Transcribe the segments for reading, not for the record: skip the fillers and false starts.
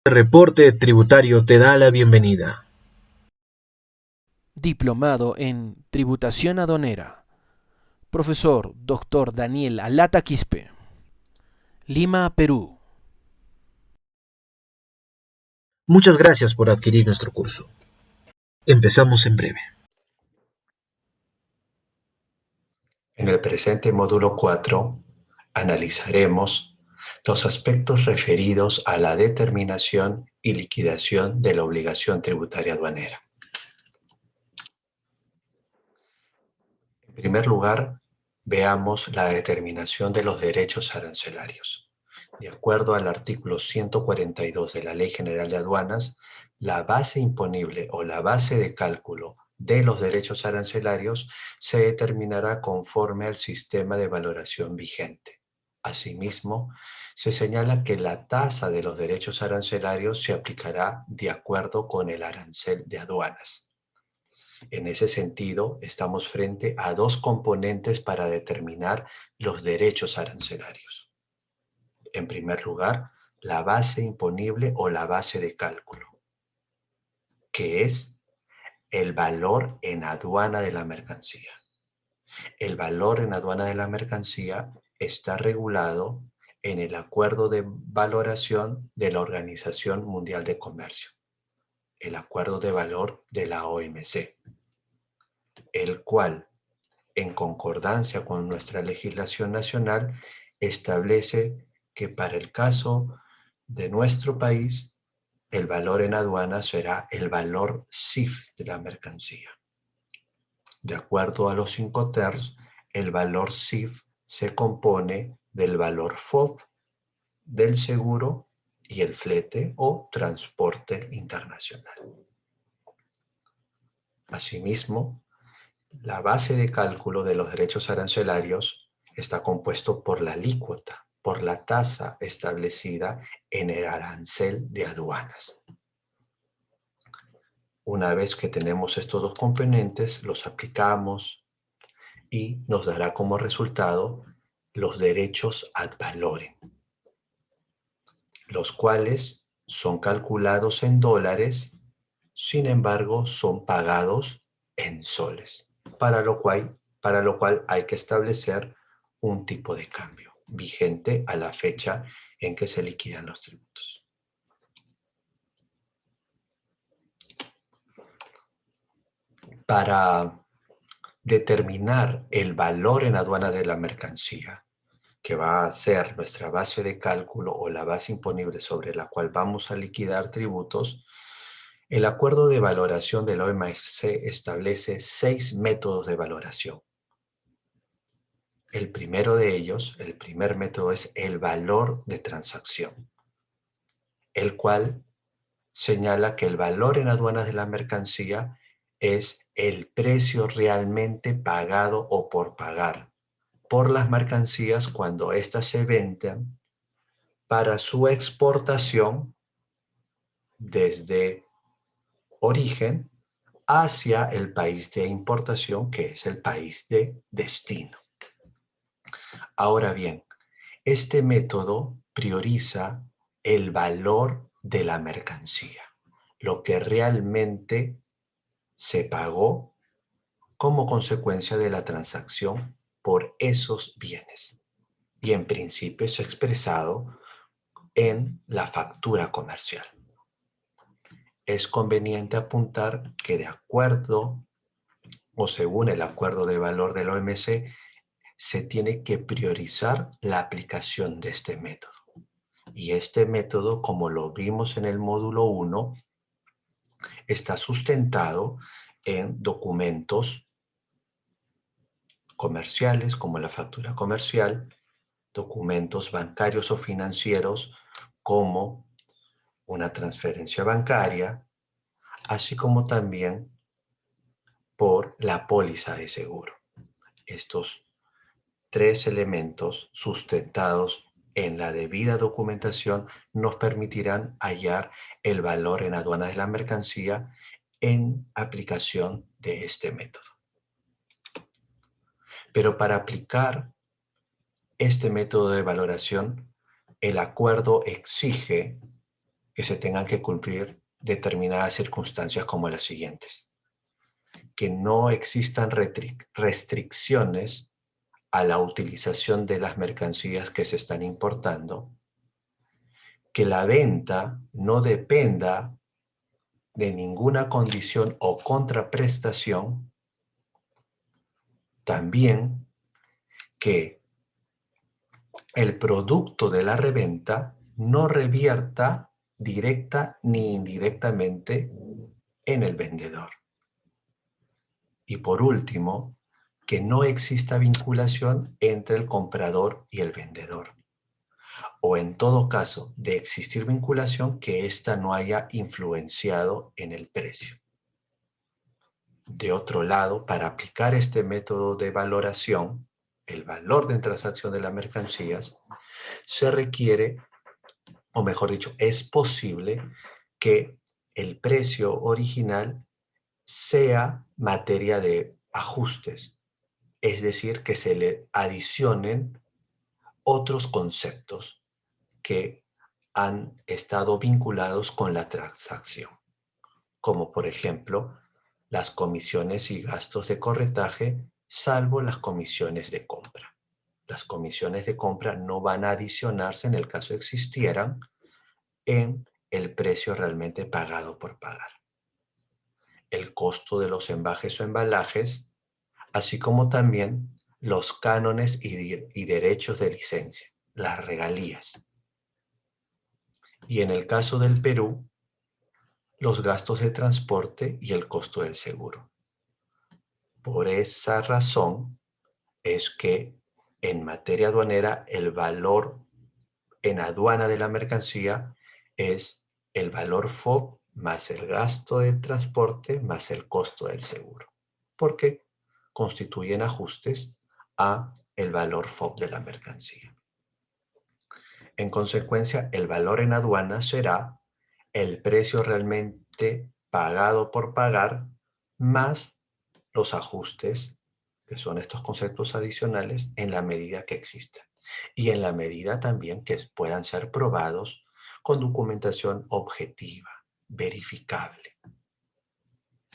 El reporte tributario te da la bienvenida. Diplomado en Tributación Aduanera. Profesor Dr. Daniel Alata Quispe. Lima, Perú. Muchas gracias por adquirir nuestro curso. Empezamos en breve. En el presente módulo 4 analizaremos los aspectos referidos a la determinación y liquidación de la obligación tributaria aduanera. En primer lugar, veamos la determinación de los derechos arancelarios. De acuerdo al artículo 142 de la Ley General de Aduanas, la base imponible o la base de cálculo de los derechos arancelarios se determinará conforme al sistema de valoración vigente. Asimismo, se señala que la tasa de los derechos arancelarios se aplicará de acuerdo con el arancel de aduanas. En ese sentido, estamos frente a dos componentes para determinar los derechos arancelarios. En primer lugar, la base imponible o la base de cálculo, que es el valor en aduana de la mercancía. El valor en aduana de la mercancía está regulado en el Acuerdo de Valoración de la Organización Mundial de Comercio, el Acuerdo de Valor de la OMC, el cual, en concordancia con nuestra legislación nacional, establece que para el caso de nuestro país, el valor en aduana será el valor CIF de la mercancía. De acuerdo a los Incoterms, el valor CIF se compone del valor FOB, del seguro y el flete o transporte internacional. Asimismo, la base de cálculo de los derechos arancelarios está compuesto por la alícuota, por la tasa establecida en el arancel de aduanas. Una vez que tenemos estos dos componentes, los aplicamos y nos dará como resultado los derechos ad valorem, los cuales son calculados en dólares, sin embargo son pagados en soles, para lo cual hay que establecer un tipo de cambio vigente a la fecha en que se liquidan los tributos. Para determinar el valor en aduana de la mercancía, que va a ser nuestra base de cálculo o la base imponible sobre la cual vamos a liquidar tributos, el acuerdo de valoración de la OMC establece 6 métodos de valoración. El primero de ellos, el primer método, es el valor de transacción, el cual señala que el valor en aduanas de la mercancía es el precio realmente pagado o por pagar por las mercancías cuando éstas se venden para su exportación desde origen hacia el país de importación, que es el país de destino. Ahora bien, este método prioriza el valor de la mercancía, lo que realmente se pagó como consecuencia de la transacción por esos bienes. Y en principio es expresado en la factura comercial. Es conveniente apuntar que de acuerdo o según el acuerdo de valor del OMC, se tiene que priorizar la aplicación de este método. Y este método, como lo vimos en el módulo 1, está sustentado en documentos comerciales como la factura comercial, documentos bancarios o financieros como una transferencia bancaria, así como también por la póliza de seguro. Estos tres elementos sustentados en la debida documentación nos permitirán hallar el valor en aduana de la mercancía en aplicación de este método. Pero para aplicar este método de valoración, el acuerdo exige que se tengan que cumplir determinadas circunstancias como las siguientes: que no existan restricciones a la utilización de las mercancías que se están importando, que la venta no dependa de ninguna condición o contraprestación, también que el producto de la reventa no revierta directa ni indirectamente en el vendedor. Y por último, que no exista vinculación entre el comprador y el vendedor. O en todo caso, de existir vinculación, que ésta no haya influenciado en el precio. De otro lado, para aplicar este método de valoración, el valor de transacción de las mercancías, se requiere, o mejor dicho, es posible que el precio original sea materia de ajustes, es decir, que se le adicionen otros conceptos que han estado vinculados con la transacción, como por ejemplo las comisiones y gastos de corretaje, salvo las comisiones de compra. Las comisiones de compra no van a adicionarse, en el caso existieran, en el precio realmente pagado por pagar. El costo de los envases o embalajes, así como también los cánones y derechos de licencia, las regalías. Y en el caso del Perú, los gastos de transporte y el costo del seguro. Por esa razón es que en materia aduanera el valor en aduana de la mercancía es el valor FOB más el gasto de transporte más el costo del seguro, porque constituyen ajustes a el valor FOB de la mercancía. En consecuencia, el valor en aduana será el precio realmente pagado por pagar más los ajustes, que son estos conceptos adicionales, en la medida que existan. Y en la medida también que puedan ser probados con documentación objetiva, verificable.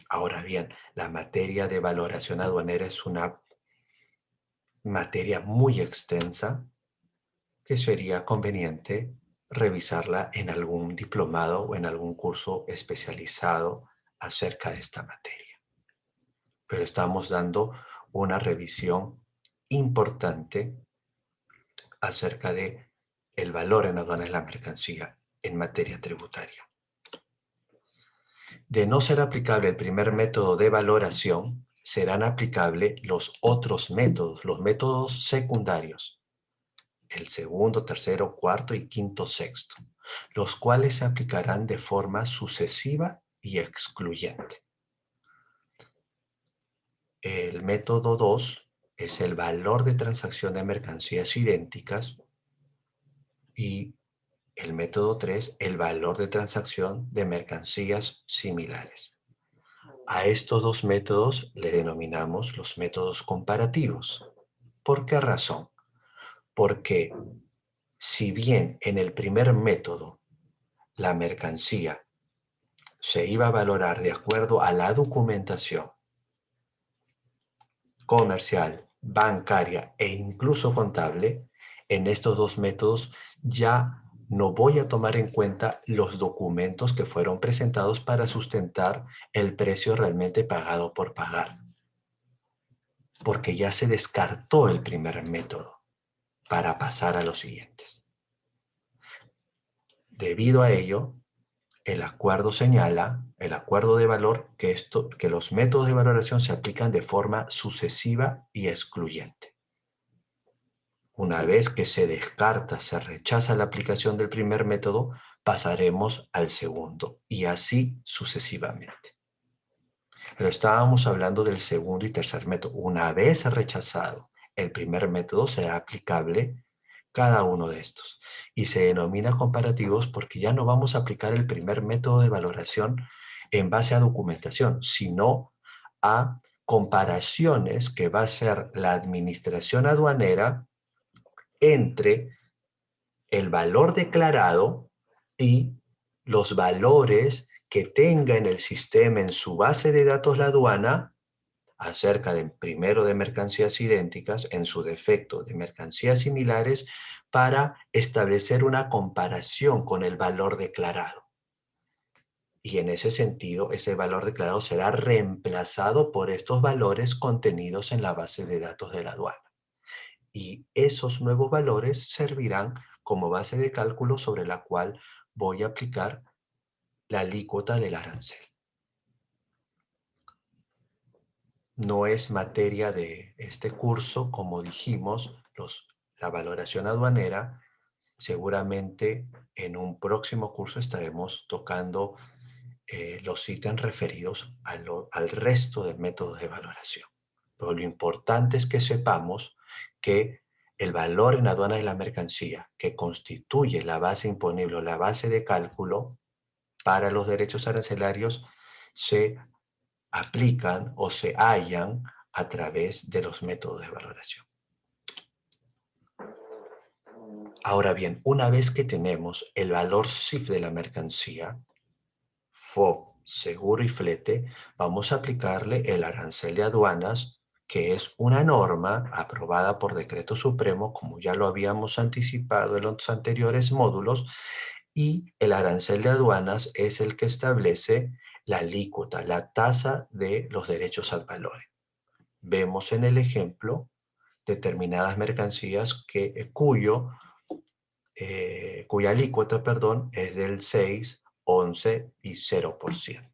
Ahora bien, la materia de valoración aduanera es una materia muy extensa que sería conveniente revisarla en algún diplomado o en algún curso especializado acerca de esta materia. Pero estamos dando una revisión importante acerca de el valor en aduana de la mercancía en materia tributaria. De no ser aplicable el primer método de valoración, serán aplicables los otros métodos, los métodos secundarios, el segundo, tercero, cuarto y quinto, sexto, los cuales se aplicarán de forma sucesiva y excluyente. El método 2 es el valor de transacción de mercancías idénticas y el método 3, el valor de transacción de mercancías similares. A estos dos métodos le denominamos los métodos comparativos. ¿Por qué razón? Porque si bien en el primer método la mercancía se iba a valorar de acuerdo a la documentación comercial, bancaria e incluso contable, en estos dos métodos ya no voy a tomar en cuenta los documentos que fueron presentados para sustentar el precio realmente pagado por pagar, porque ya se descartó el primer método para pasar a los siguientes. Debido a ello, el acuerdo señala, el acuerdo de valor, que los métodos de valoración se aplican de forma sucesiva y excluyente. Una vez que se descarta, se rechaza la aplicación del primer método, pasaremos al segundo y así sucesivamente. Pero estábamos hablando del segundo y tercer método. Una vez rechazado el primer método, será aplicable cada uno de estos. Y se denomina comparativos porque ya no vamos a aplicar el primer método de valoración en base a documentación, sino a comparaciones que va a hacer la administración aduanera entre el valor declarado y los valores que tenga en el sistema, en su base de datos la aduana, acerca de, primero, de mercancías idénticas, en su defecto de mercancías similares, para establecer una comparación con el valor declarado. Y en ese sentido, ese valor declarado será reemplazado por estos valores contenidos en la base de datos de la aduana. Y esos nuevos valores servirán como base de cálculo sobre la cual voy a aplicar la alícuota del arancel. No es materia de este curso, como dijimos, la valoración aduanera. Seguramente en un próximo curso estaremos tocando los ítems referidos al resto de métodos de valoración. Pero lo importante es que sepamos que el valor en aduana de la mercancía, que constituye la base imponible o la base de cálculo para los derechos arancelarios, se aplican o se hallan a través de los métodos de valoración. Ahora bien, una vez que tenemos el valor CIF de la mercancía, FOB, seguro y flete, vamos a aplicarle el arancel de aduanas, que es una norma aprobada por decreto supremo, como ya lo habíamos anticipado en los anteriores módulos, y el arancel de aduanas es el que establece la alícuota, la tasa de los derechos ad valorem. Vemos en el ejemplo determinadas mercancías cuya alícuota, es del 6, 11 y 0%.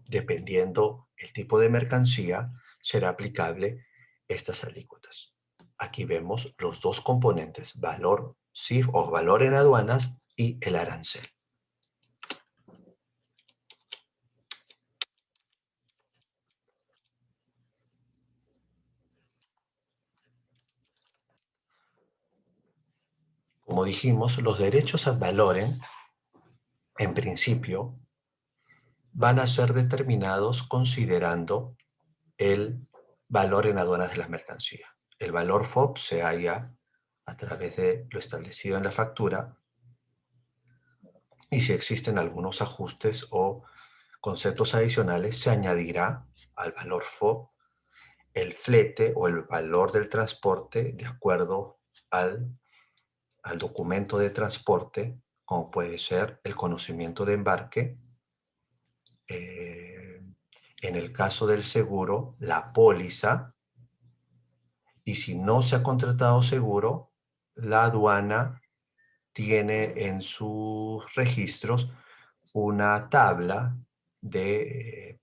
Dependiendo el tipo de mercancía, será aplicable estas alícuotas. Aquí vemos los dos componentes, valor CIF o valor en aduanas y el arancel. Como dijimos, los derechos ad valorem, en principio, van a ser determinados considerando el valor en aduanas de las mercancías. El valor FOB se halla a través de lo establecido en la factura, y si existen algunos ajustes o conceptos adicionales, se añadirá al valor FOB el flete o el valor del transporte de acuerdo al documento de transporte, como puede ser el conocimiento de embarque, en el caso del seguro, la póliza, y si no se ha contratado seguro, la aduana tiene en sus registros una tabla de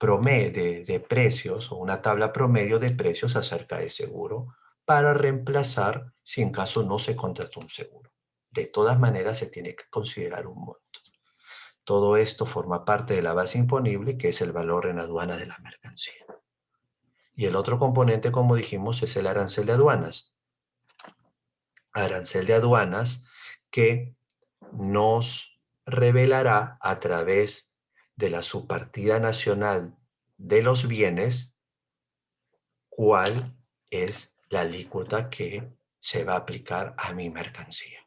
precios o una tabla promedio de precios acerca de seguro para reemplazar si en caso no se contrató un seguro. De todas maneras se tiene que considerar un monto. Todo esto forma parte de la base imponible, que es el valor en aduana de la mercancía. Y el otro componente, como dijimos, es el arancel de aduanas. Arancel de aduanas que nos revelará a través de la subpartida nacional de los bienes cuál es la alícuota que se va a aplicar a mi mercancía.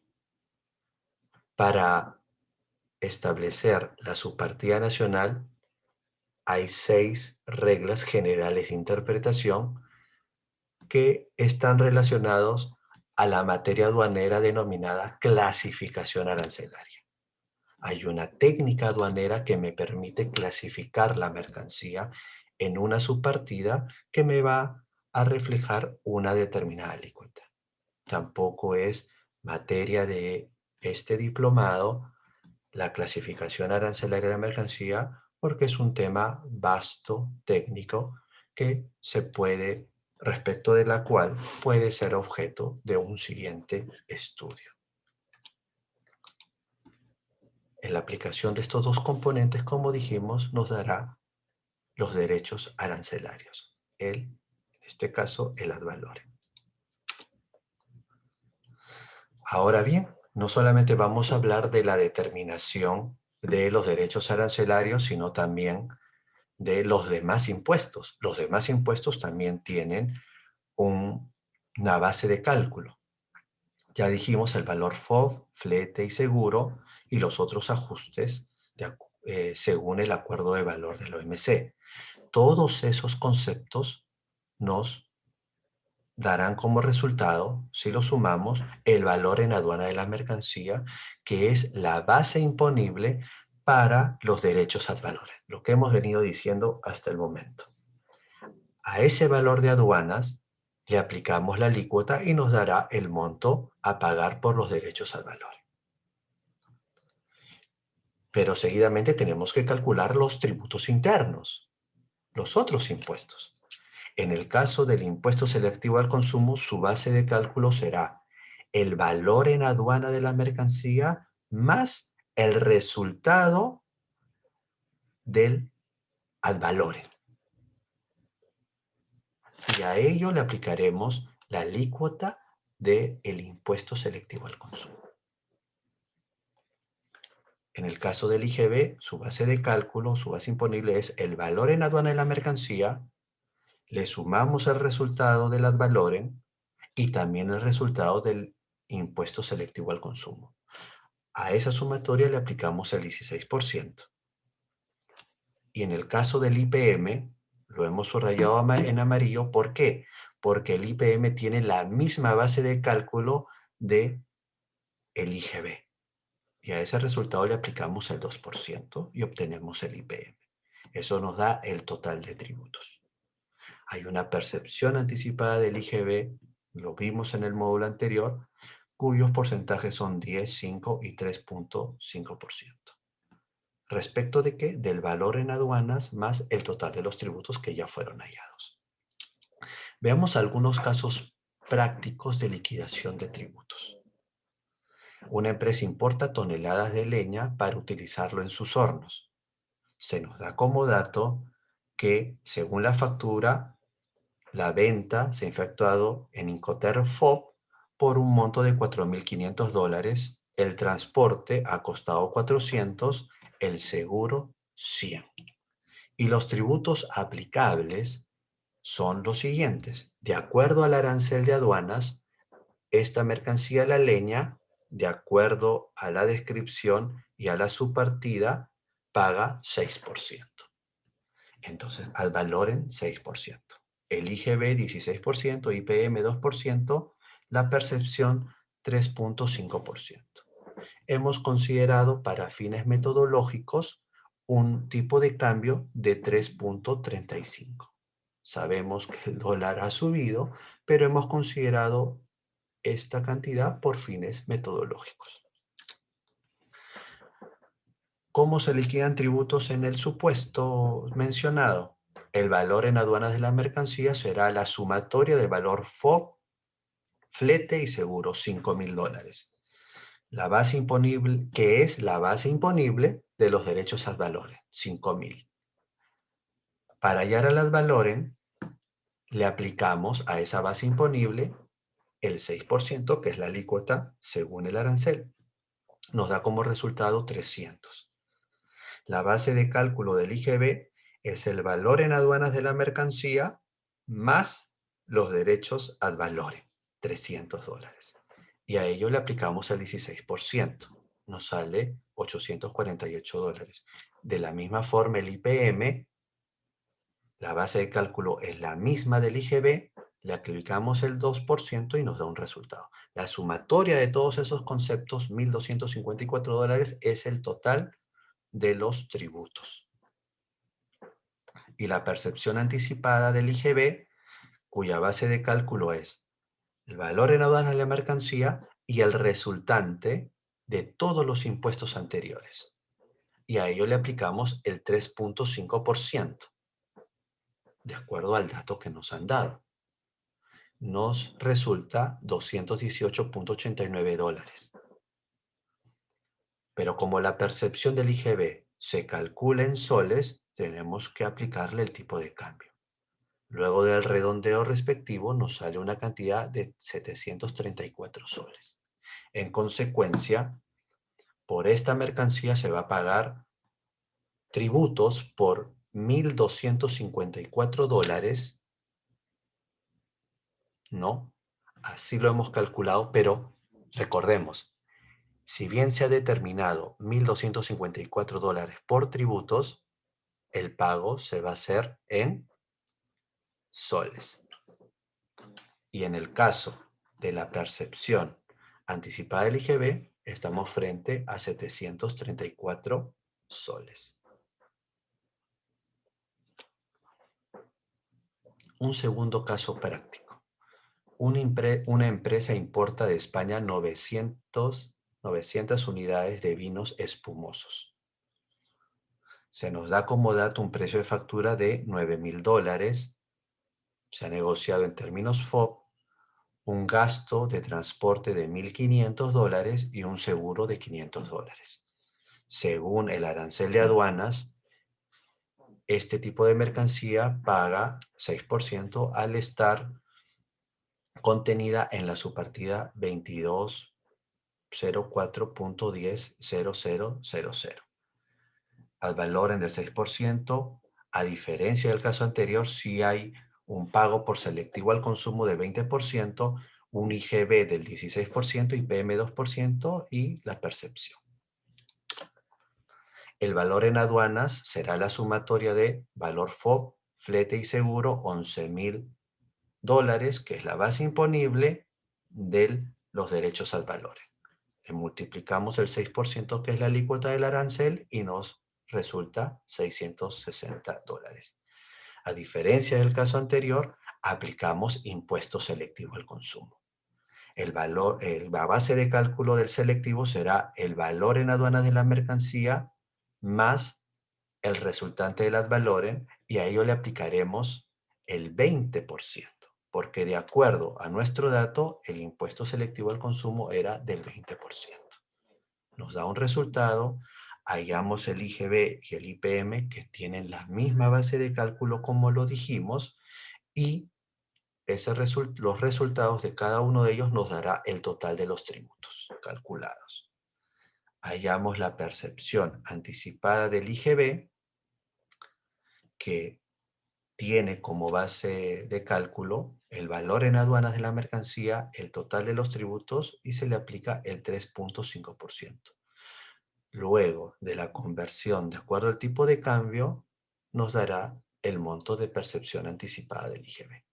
Para establecer la subpartida nacional hay 6 reglas generales de interpretación que están relacionados a la materia aduanera denominada clasificación arancelaria. Hay una técnica aduanera que me permite clasificar la mercancía en una subpartida que me va a reflejar una determinada alícuota. Tampoco es materia de este diplomado la clasificación arancelaria de la mercancía, porque es un tema vasto, técnico, que respecto de la cual puede ser objeto de un siguiente estudio. En la aplicación de estos dos componentes, como dijimos, nos dará los derechos arancelarios. En este caso, el ad valorem. Ahora bien, no solamente vamos a hablar de la determinación de los derechos arancelarios, sino también de los demás impuestos. Los demás impuestos también tienen una base de cálculo. Ya dijimos el valor FOB, flete y seguro, y los otros ajustes según el acuerdo de valor del OMC. Todos esos conceptos nos darán como resultado, si lo sumamos, el valor en aduana de la mercancía, que es la base imponible para los derechos ad valorem, lo que hemos venido diciendo hasta el momento. A ese valor de aduanas le aplicamos la alícuota y nos dará el monto a pagar por los derechos ad valorem. Pero seguidamente tenemos que calcular los tributos internos, los otros impuestos. En el caso del impuesto selectivo al consumo, su base de cálculo será el valor en aduana de la mercancía más el resultado del ad valorem. Y a ello le aplicaremos la alícuota del impuesto selectivo al consumo. En el caso del IGB, su base de cálculo, su base imponible es el valor en aduana de la mercancía, le sumamos el resultado del ad valorem y también el resultado del impuesto selectivo al consumo. A esa sumatoria le aplicamos el 16%. Y en el caso del IPM, lo hemos subrayado en amarillo. ¿Por qué? Porque el IPM tiene la misma base de cálculo de el IGB. Y a ese resultado le aplicamos el 2% y obtenemos el IPM. Eso nos da el total de tributos. Hay una percepción anticipada del IGB, lo vimos en el módulo anterior, cuyos porcentajes son 10, 5 y 3.5%. ¿Respecto de qué? Del valor en aduanas más el total de los tributos que ya fueron hallados. Veamos algunos casos prácticos de liquidación de tributos. Una empresa importa toneladas de leña para utilizarlo en sus hornos. Se nos da como dato que, según la factura, la venta se ha efectuado en Incoterm FOB por un monto de $4.500, el transporte ha costado 400, el seguro 100. Y los tributos aplicables son los siguientes. De acuerdo al arancel de aduanas, esta mercancía, la leña, de acuerdo a la descripción y a la subpartida, paga 6%. Entonces, al valorem 6%. El IGB 16%, IPM 2%, la percepción 3.5%. Hemos considerado para fines metodológicos un tipo de cambio de 3.35. Sabemos que el dólar ha subido, pero hemos considerado esta cantidad por fines metodológicos. ¿Cómo se liquidan tributos en el supuesto mencionado? El valor en aduanas de la mercancía será la sumatoria de valor FOB, flete y seguro, $5.000. La base imponible, que es la base imponible de los derechos ad valorem, 5.000. Para hallar al ad valorem, le aplicamos a esa base imponible el 6%, que es la alícuota según el arancel. Nos da como resultado 300. La base de cálculo del IGB es el valor en aduanas de la mercancía más los derechos ad valorem, $300. Y a ello le aplicamos el 16%. Nos sale $848. De la misma forma, el IPM, la base de cálculo es la misma del IGB, le aplicamos el 2% y nos da un resultado. La sumatoria de todos esos conceptos, $1.254, es el total de los tributos. Y la percepción anticipada del IGB, cuya base de cálculo es el valor en aduanas de la mercancía y el resultante de todos los impuestos anteriores. Y a ello le aplicamos el 3.5%, de acuerdo al dato que nos han dado. Nos resulta $218.89. Pero como la percepción del IGB se calcula en soles, tenemos que aplicarle el tipo de cambio. Luego del redondeo respectivo nos sale una cantidad de 734 soles. En consecuencia, por esta mercancía se va a pagar tributos por $1.254, ¿no? Así lo hemos calculado, pero Recordemos, si bien se ha determinado $1.254 por tributos, el pago se va a hacer en soles. Y en el caso de la percepción anticipada del IGB, estamos frente a 734 soles. Un segundo caso práctico. Una empresa importa de España 900 unidades de vinos espumosos. Se nos da como dato un precio de factura de $9.000. Se ha negociado en términos FOB un gasto de transporte de $1.500 y un seguro de $500. Según el arancel de aduanas, este tipo de mercancía paga 6% al estar contenida en la subpartida 2204.100000. Al valor en del 6%, a diferencia del caso anterior, si hay un pago por selectivo al consumo del 20%, un IGB del 16%, IPM 2% y la percepción. El valor en aduanas será la sumatoria de valor FOB, flete y seguro, $11.000, que es la base imponible de los derechos al valor. Le multiplicamos el 6%, que es la alícuota del arancel, y nos resulta $660. A diferencia del caso anterior, aplicamos impuesto selectivo al consumo. La base de cálculo del selectivo será el valor en aduanas de la mercancía más el resultante del ad valorem, y a ello le aplicaremos el 20%, porque de acuerdo a nuestro dato, el impuesto selectivo al consumo era del 20%. Nos da un resultado, hallamos el IGB y el IPM que tienen la misma base de cálculo como lo dijimos, y los resultados de cada uno de ellos nos dará el total de los tributos calculados. Hallamos la percepción anticipada del IGB, que tiene como base de cálculo el valor en aduanas de la mercancía, el total de los tributos, y se le aplica el 3.5%. Luego de la conversión de acuerdo al tipo de cambio, nos dará el monto de percepción anticipada del IGB.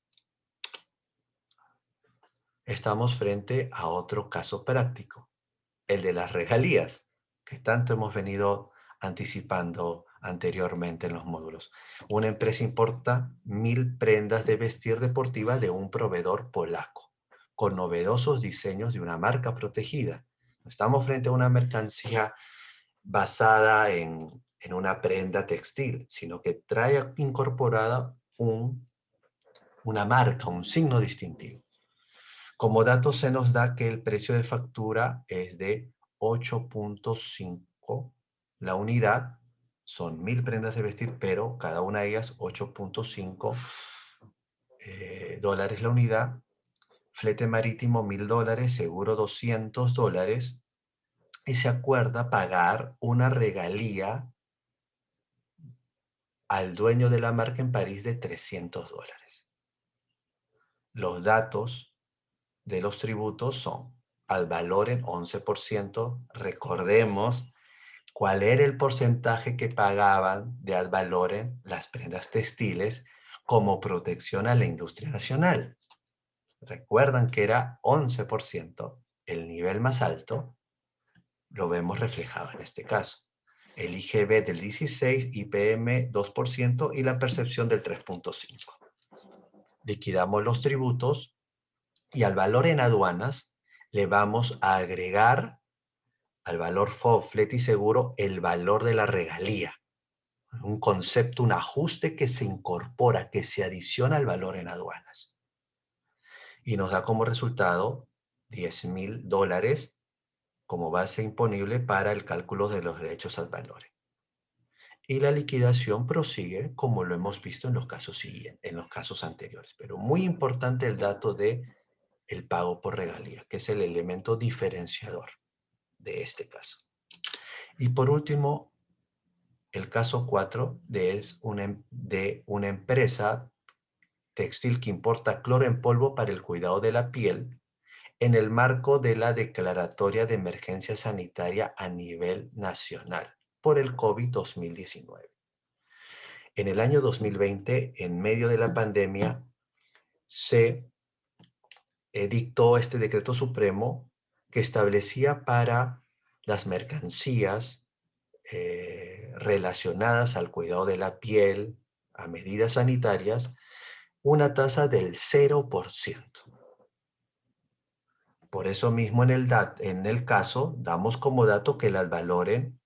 Estamos frente a otro caso práctico, el de las regalías, que tanto hemos venido anticipando anteriormente en los módulos. Una empresa importa 1.000 prendas de vestir deportiva de un proveedor polaco, con novedosos diseños de una marca protegida. No estamos frente a una mercancía basada en una prenda textil, sino que trae incorporada una marca, un signo distintivo. Como dato se nos da que el precio de factura es de 8.5 la unidad. Son 1.000 prendas de vestir, pero cada una de ellas $8.5 la unidad. Flete marítimo $1.000, seguro $200, y se acuerda pagar una regalía al dueño de la marca en París de $300. Los datos de los tributos son al valor en 11%. Recordemos cuál era el porcentaje que pagaban de ad valorem las prendas textiles como protección a la industria nacional. Recuerdan que era 11%, el nivel más alto. Lo vemos reflejado en este caso. El IGB del 16%, IPM 2% y la percepción del 3.5%. Liquidamos los tributos y al valor en aduanas le vamos a agregar al valor FOB, flete y seguro, el valor de la regalía. Un concepto, un ajuste que se incorpora, que se adiciona al valor en aduanas. Y nos da como resultado $10.000 como base imponible para el cálculo de los derechos ad valorem. Y la liquidación prosigue como lo hemos visto en los casos siguientes, en los casos anteriores. Pero muy importante el dato de el pago por regalía, que es el elemento diferenciador de este caso. Y por último, el caso 4 de una empresa textil que importa cloro en polvo para el cuidado de la piel en el marco de la declaratoria de emergencia sanitaria a nivel nacional por el COVID-2019. En el año 2020, en medio de la pandemia, se dictó este decreto supremo que establecía para las mercancías relacionadas al cuidado de la piel, a medidas sanitarias, una tasa del 0%. Por eso mismo en el caso damos como dato que el Advaloren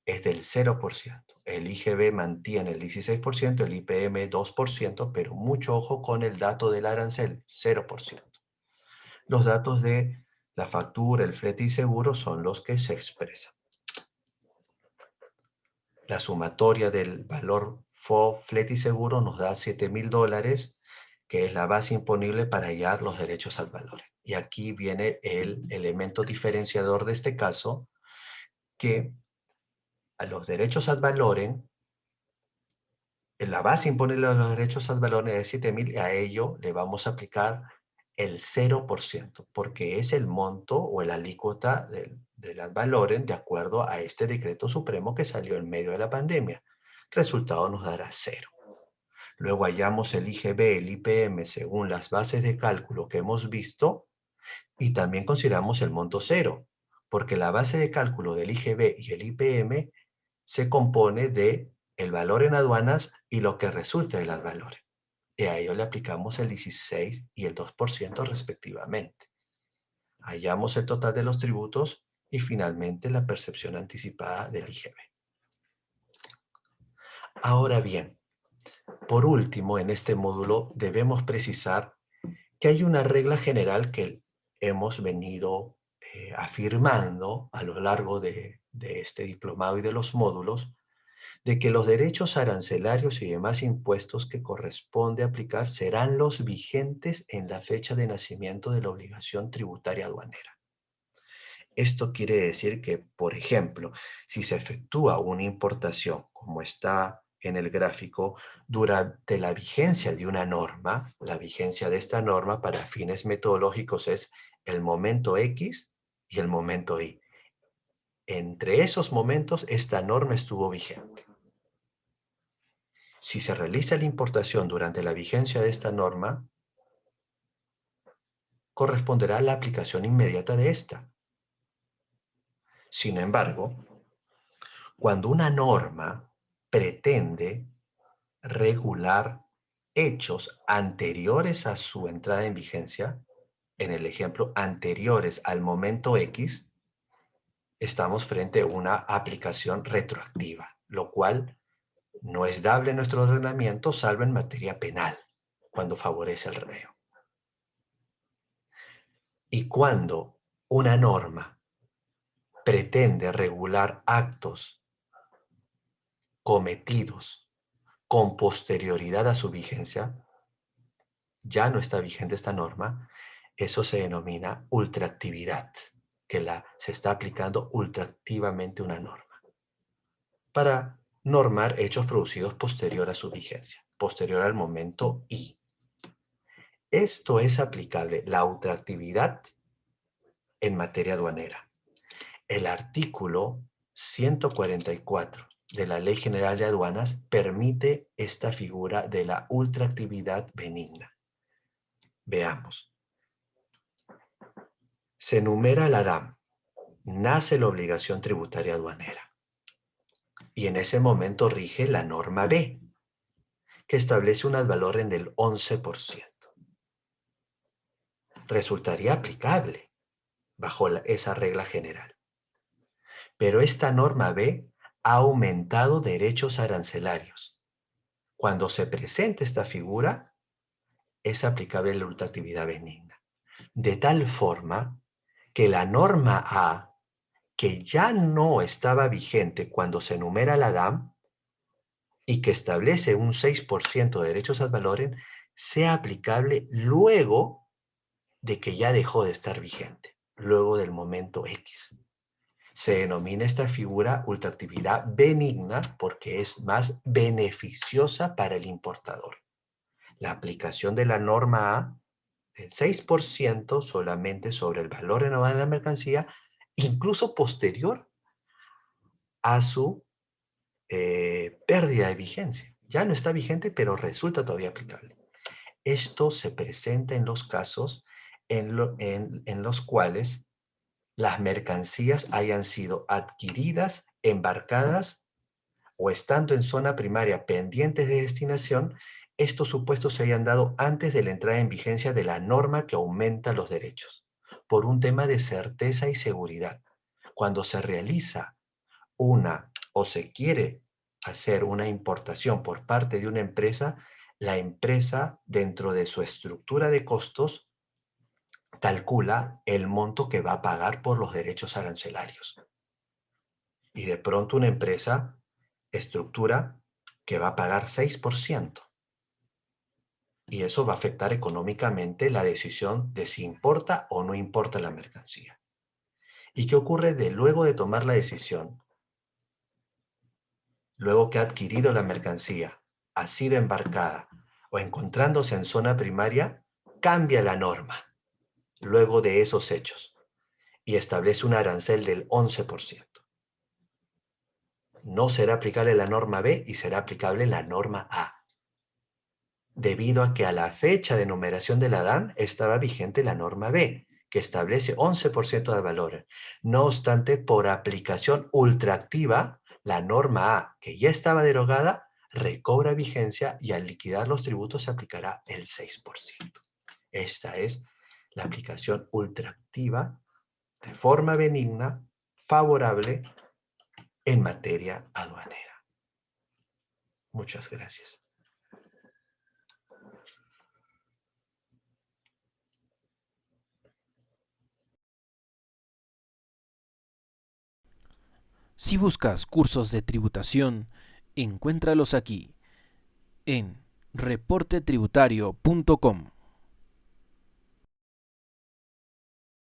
es del 0%. El IGB mantiene el 16%, el IPM 2%, pero mucho ojo con el dato del arancel, 0%. Los datos de la factura, el flete y seguro son los que se expresan. La sumatoria del valor FOB, flete y seguro nos da $7,000, que es la base imponible para hallar los derechos ad valorem. Y aquí viene el elemento diferenciador de este caso, que a los derechos ad valorem, en la base imponible de los derechos ad valorem es 7,000 y a ello le vamos a aplicar el 0%, porque es el monto o la alícuota del ad valorem de acuerdo a este decreto supremo que salió en medio de la pandemia. El resultado nos dará 0. Luego hallamos el IGB, el IPM según las bases de cálculo que hemos visto y también consideramos el monto 0, porque la base de cálculo del IGB y el IPM se compone de el valor en aduanas y lo que resulta del ad valorem. Y a ello le aplicamos el 16 y el 2% respectivamente. Hallamos el total de los tributos y finalmente la percepción anticipada del IGB. Ahora bien, por último, en este módulo debemos precisar que hay una regla general que hemos venido afirmando a lo largo de este diplomado y de los módulos, de que los derechos arancelarios y demás impuestos que corresponde aplicar serán los vigentes en la fecha de nacimiento de la obligación tributaria aduanera. Esto quiere decir que, por ejemplo, si se efectúa una importación, como está en el gráfico, durante la vigencia de una norma, la vigencia de esta norma para fines metodológicos es el momento X y el momento Y. Entre esos momentos, esta norma estuvo vigente. Si se realiza la importación durante la vigencia de esta norma, corresponderá la aplicación inmediata de esta. Sin embargo, cuando una norma pretende regular hechos anteriores a su entrada en vigencia, en el ejemplo anteriores al momento X, estamos frente a una aplicación retroactiva, lo cual no es dable en nuestro ordenamiento salvo en materia penal, cuando favorece el reo. Y cuando una norma pretende regular actos cometidos con posterioridad a su vigencia, ya no está vigente esta norma, eso se denomina ultraactividad, que se está aplicando ultraactivamente una norma para normar hechos producidos posterior a su vigencia, posterior al momento I. Esto es aplicable, la ultraactividad, en materia aduanera. El artículo 144 de la Ley General de Aduanas permite esta figura de la ultraactividad benigna. Veamos. Se enumera la DAM, nace la obligación tributaria aduanera. Y en ese momento rige la norma B, que establece un ad valorem del 11%. Resultaría aplicable bajo esa regla general. Pero esta norma B ha aumentado derechos arancelarios. Cuando se presenta esta figura, es aplicable la ultraactividad benigna. De tal forma que la norma A, que ya no estaba vigente cuando se enumera la DAM y que establece un 6% de derechos ad valorem, sea aplicable luego de que ya dejó de estar vigente, luego del momento X. Se denomina esta figura ultraactividad benigna porque es más beneficiosa para el importador. La aplicación de la norma A el 6% solamente sobre el valor renovado de la mercancía, incluso posterior a su pérdida de vigencia. Ya no está vigente, pero resulta todavía aplicable. Esto se presenta en los casos en los cuales las mercancías hayan sido adquiridas, embarcadas o estando en zona primaria pendientes de destinación, estos supuestos se hayan dado antes de la entrada en vigencia de la norma que aumenta los derechos, por un tema de certeza y seguridad. Cuando se realiza una o se quiere hacer una importación por parte de una empresa, la empresa, dentro de su estructura de costos, calcula el monto que va a pagar por los derechos arancelarios. Y de pronto una empresa estructura que va a pagar 6%. Y eso va a afectar económicamente la decisión de si importa o no importa la mercancía. ¿Y qué ocurre luego de tomar la decisión? Luego que ha adquirido la mercancía, ha sido embarcada o encontrándose en zona primaria, cambia la norma luego de esos hechos y establece un arancel del 11%. No será aplicable la norma B y será aplicable la norma A, debido a que a la fecha de numeración de la DAN estaba vigente la norma B, que establece 11% de valor. No obstante, por aplicación ultraactiva, la norma A, que ya estaba derogada, recobra vigencia y al liquidar los tributos se aplicará el 6%. Esta es la aplicación ultraactiva de forma benigna, favorable en materia aduanera. Muchas gracias. Si buscas cursos de tributación, encuéntralos aquí, en reportetributario.com.